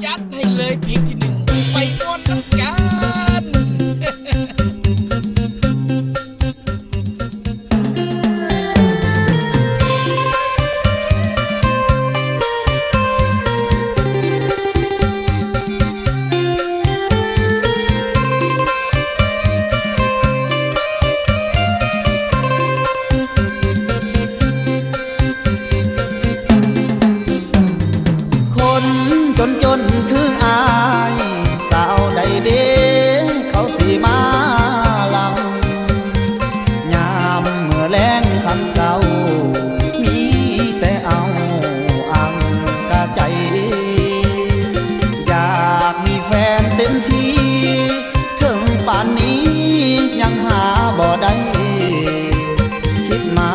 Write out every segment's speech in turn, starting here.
จัดให้เลยเพลงที่หนึ่งไปก้นน้ำกัน คนจนจนคืออายสาวใดเด้เขาสีมาลังยามเมื่อแลงคำเศร้ามีแต่เอาอังกะใจอยากมีแฟนเต็มที่ถึงป่านนี้ยังหาบ่ได้คิดมา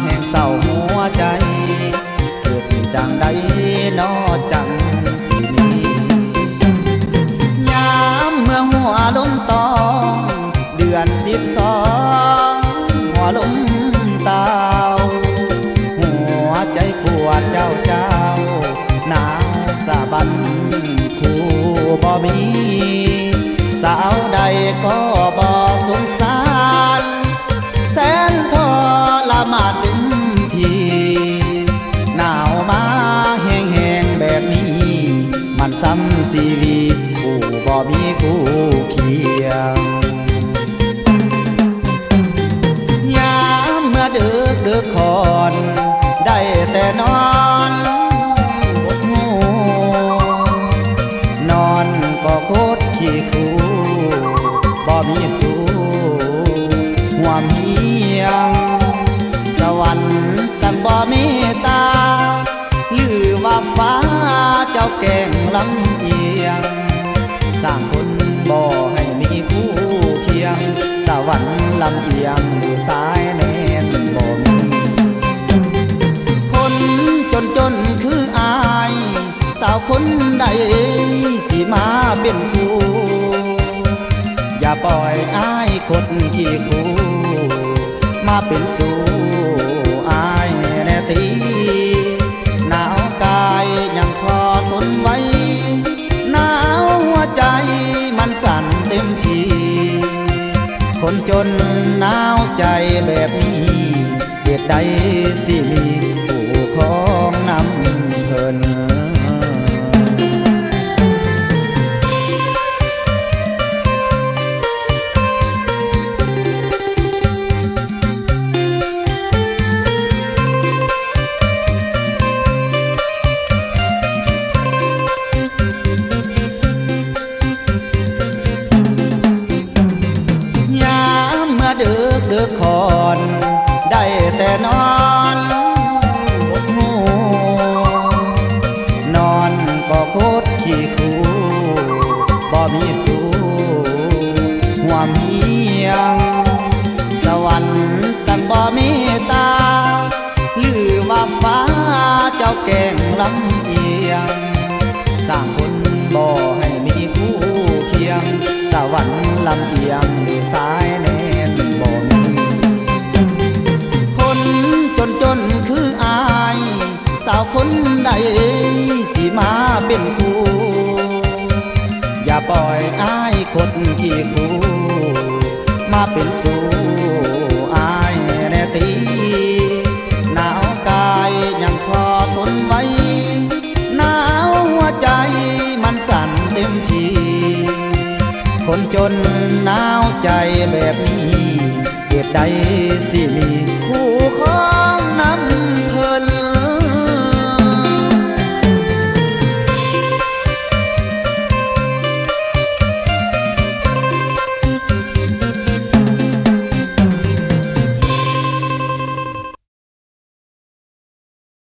แห่งเศร้าหัวใจเกิดจังใดนอจังสิมียามเมื่อหัวลมตองเดือน12หัวลมตาวหัวใจปวดเจ้าหนาวสะบันคู่บ่มีสาวใดก็บ่สงสารแสนทรมานเต็มทีหนาวมาแห้งๆแบบนี้มันซ้ำชีวิตผู้บ่มีคู่เคียงยามเมื่อดึกคอนได้แต่นอนบนหูนอนก็โคตรขี้คู่บ่มีสู้ห่วมเฮียงสวรรค์สั่งบ่มีตาหรือว่าฟ้าเจ้าแกล้งลำเอียงสร้างคนบ่ให้มีคู่เคียงสวรรค์ลำเอียงอยู่สายแน่นบ่มีคนจนคืออายสาวคนใดสิมาเป็นคู่อย่าปล่อยอายคนขี้คู่มาเป็นสู่อายแน่ตีหนาวกายยังพอทนไว้หนาวหัวใจมันสั่นเต็มทีคนจนหนาวใจแบบนี้เหตุใดสิมีผู้ของนำเพลินดึกคอนได้แต่นอนบนหูนอนก็โคตรขี้คู่บ่มีสู้ห่วมเฮียงสวรรค์สั่งบ่มีตาหรือว่าฟ้าเจ้าแกล้งลำเอียงสร้างคนบ่ให้มีคู่เคียงสวรรค์ลำเอียงอยู่สายแน่นบ่มีคนจนคืออายสาวคนใดสิมาเป็นคู่อย่าปล่อยอายคนขี้คู่มาเป็นสู่อายแน่ตีหนาวกายยังพอทนไว้หนาวหัวใจมันสั่นเต็มทีคนจนหนาวใจแบบนี้เหตุใดสิมีคู่ของน้ำเพลิน